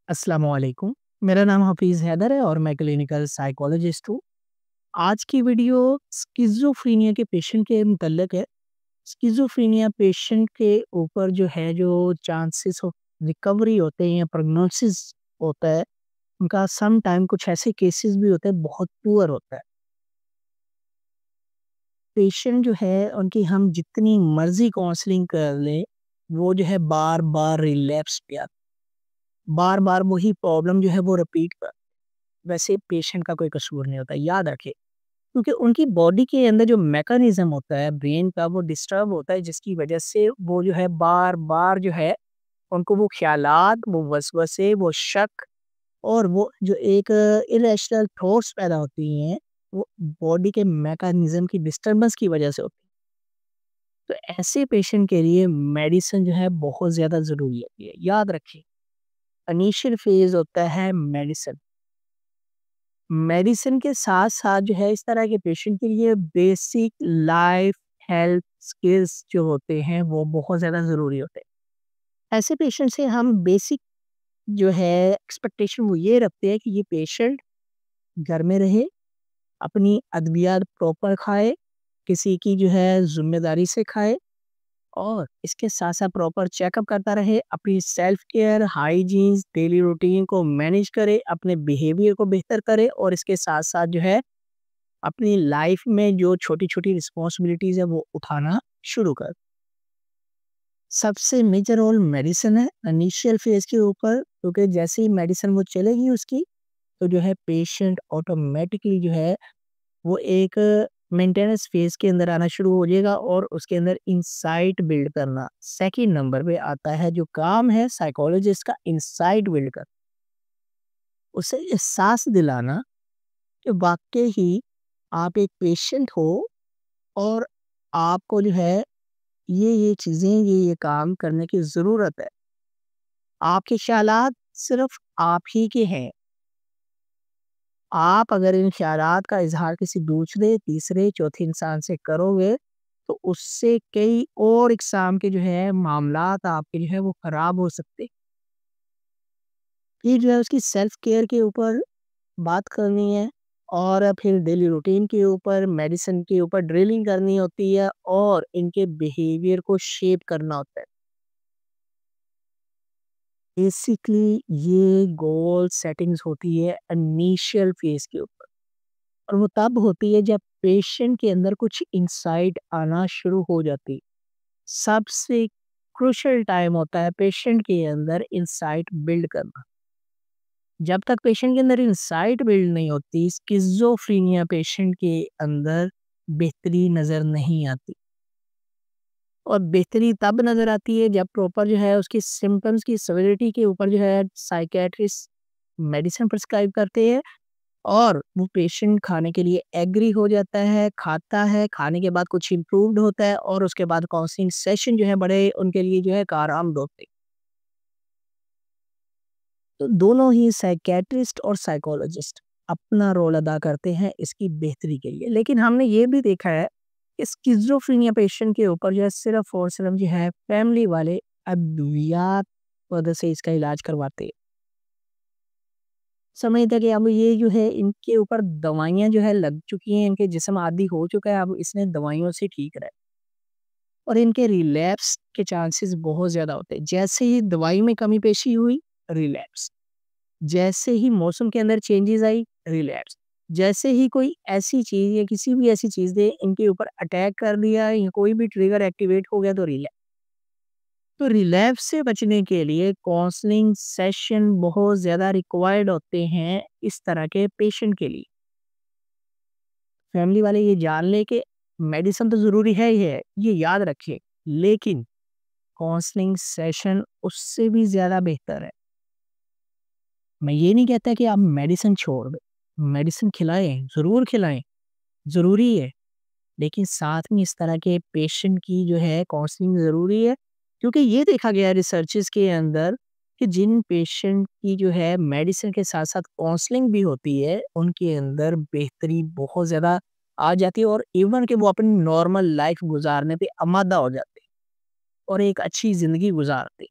अस्सलामु अलैकुम। मेरा नाम हफ़ीज़ हैदर है और मैं क्लिनिकल साइकोलॉजिस्ट हूँ। आज की वीडियो स्किज़ोफ्रेनिया के पेशेंट के मुतल्लिक़ है। स्किज़ोफ्रेनिया पेशेंट के ऊपर जो है जो चांसेस ऑफ रिकवरी होते हैं या प्रोग्नोसिस होता है, उनका सम टाइम कुछ ऐसे केसेस भी होते हैं बहुत पुअर होता है। पेशेंट जो है उनकी हम जितनी मर्ज़ी काउंसलिंग कर लें, वो जो है बार-बार रिलैप्स पे आते हैं। बार-बार वही प्रॉब्लम जो है वो रिपीट कर वैसे पेशेंट का कोई कसूर नहीं होता, याद रखें। क्योंकि उनकी बॉडी के अंदर जो मैकेनिज़्म होता है ब्रेन का वो डिस्टर्ब होता है जिसकी वज़ह से वो जो है बार-बार जो है उनको वो ख़्यालात, वो वसवसे, वो शक और वो जो एक इरेशनल थॉट्स पैदा होती हैं, वो बॉडी के मैकेनिज़्म की डिस्टर्बेंस की वज़ह से होती है। तो ऐसे पेशेंट के लिए मेडिसिन जो है बहुत ज़्यादा ज़रूरी होती है। याद रखिए, इनिशियल फ़ेज़ होता है मेडिसिन। मेडिसिन के साथ-साथ जो है इस तरह के पेशेंट के लिए बेसिक लाइफ हेल्थ स्किल्स जो होते हैं वो बहुत ज़्यादा ज़रूरी होते हैं। ऐसे पेशेंट से हम बेसिक जो है एक्सपेक्टेशन वो ये रखते हैं कि ये पेशेंट घर में रहे, अपनी अद्वियात प्रॉपर खाए, किसी की जो है ज़िम्मेदारी से खाए और इसके साथ-साथ प्रॉपर चेकअप करता रहे, अपनी self care, hygiene, daily routine को मैनेज करे, अपने बिहेवियर को बेहतर करे और इसके साथ-साथ जो है अपनी लाइफ में जो छोटी-छोटी रिस्पॉन्सिबिलिटीज़ है वो उठाना शुरू कर। सबसे मेजर रोल मेडिसिन है इनिशियल फेज़ के ऊपर क्योंकि जैसे ही मेडिसिन वो चलेगी उसकी, तो जो है पेशेंट ऑटोमैटिकली जो है वो एक मेंटेनेंस फेज़ के अंदर आना शुरू हो जाएगा और उसके अंदर इनसाइट बिल्ड करना सेकंड नंबर पे आता है जो काम है साइकोलॉजिस्ट का इनसाइट बिल्ड कर उसे एहसास दिलाना कि वाक़ई ही आप एक पेशेंट हो और आपको जो है ये चीज़ें, ये काम करने की ज़रूरत है। आपके ख़्यालात सिर्फ़ आप ही के हैं। आप अगर इन ख़्यालात का इज़हार किसी दूसरे, तीसरे, चौथे इंसान से करोगे, तो उससे कई और इक़साम के जो है मामलात आपके जो है वो ख़राब हो सकते हैं। फिर जो है उसकी सेल्फ केयर के ऊपर बात करनी है और फिर डेली रूटीन के ऊपर, मेडिसिन के ऊपर ड्रिलिंग करनी होती है और इनके बिहेवियर को शेप करना होता है। बेसिकली ये गोल सेटिंग्स होती है इनिशियल फेज़ के ऊपर और वो तब होती है जब पेशेंट के अंदर कुछ इनसाइट आना शुरू हो जाती है। सबसे क्रूशियल टाइम होता है पेशेंट के अंदर इनसाइट बिल्ड करना। जब तक पेशेंट के अंदर इनसाइट बिल्ड नहीं होती, स्किज़ोफ्रेनिया पेशेंट के अंदर बेहतरी नज़र नहीं आती और बेहतरी तब नज़र आती है जब प्रॉपर जो है उसकी सिम्पटम्स की सेवेरिटी के ऊपर जो है साइकियाट्रिस्ट मेडिसिन प्रिस्क्राइब करते हैं और वो पेशेंट खाने के लिए एग्री हो जाता है, खाता है, खाने के बाद कुछ इम्प्रूव्ड होता है और उसके बाद काउंसलिंग सेशन जो है बड़े उनके लिए जो है कारआमद होते हैं। तो दोनों ही साइकियाट्रिस्ट और साइकोलॉजिस्ट अपना रोल अदा करते हैं इसकी बेहतरी के लिए। लेकिन हमने ये भी देखा है कि स्किज़ोफ्रेनिया पेशेंट के ऊपर जो है सिर्फ़ और सिर्फ़ जो है फैमिली वाले अद्वियात वजह से इसका इलाज करवाते हैं। समझते कि अब ये जो है इनके ऊपर दवाइयाँ जो है लग चुकी हैं, इनके जिस्म आदी हो चुका है, अब इसने दवाइयों से ठीक रहे और इनके रिलैप्स के चांसेस बहुत ज़्यादा होते हैं। जैसे ही दवाई में कमी पेशी हुई, रिलैप्स। जैसे ही मौसम के अंदर चेंजेस आई, रिलैप्स। जैसे ही कोई ऐसी चीज़ या किसी भी ऐसी चीज़ ने इनके ऊपर अटैक कर दिया या कोई भी ट्रिगर एक्टिवेट हो गया तो रिलैप्स। तो रिलैप्स से बचने के लिए काउंसलिंग सेशन बहुत ज़्यादा रिक्वायर्ड होते हैं इस तरह के पेशेंट के लिए। फैमिली वाले ये जान लें कि मेडिसिन तो ज़रूरी है ही है, ये याद रखिए। लेकिन काउंसलिंग सेशन उससे भी ज़्यादा बेहतर है। मैं ये नहीं कहता कि आप मेडिसिन छोड़ दें, मेडिसिन खिलाएँ, ज़रूर खिलाएँ, ज़रूरी है। लेकिन साथ में इस तरह के पेशेंट की जो है काउंसलिंग ज़रूरी है, क्योंकि ये देखा गया है रिसर्चेज़ के अंदर कि जिन पेशेंट की जो है मेडिसिन के साथ-साथ काउंसलिंग भी होती है, उनके अंदर बेहतरी बहुत ज़्यादा आ जाती है और इवन कि वो अपनी नॉर्मल लाइफ़ गुज़ारने पे आमादा हो जाते हैं और एक अच्छी ज़िंदगी गुज़ारते हैं।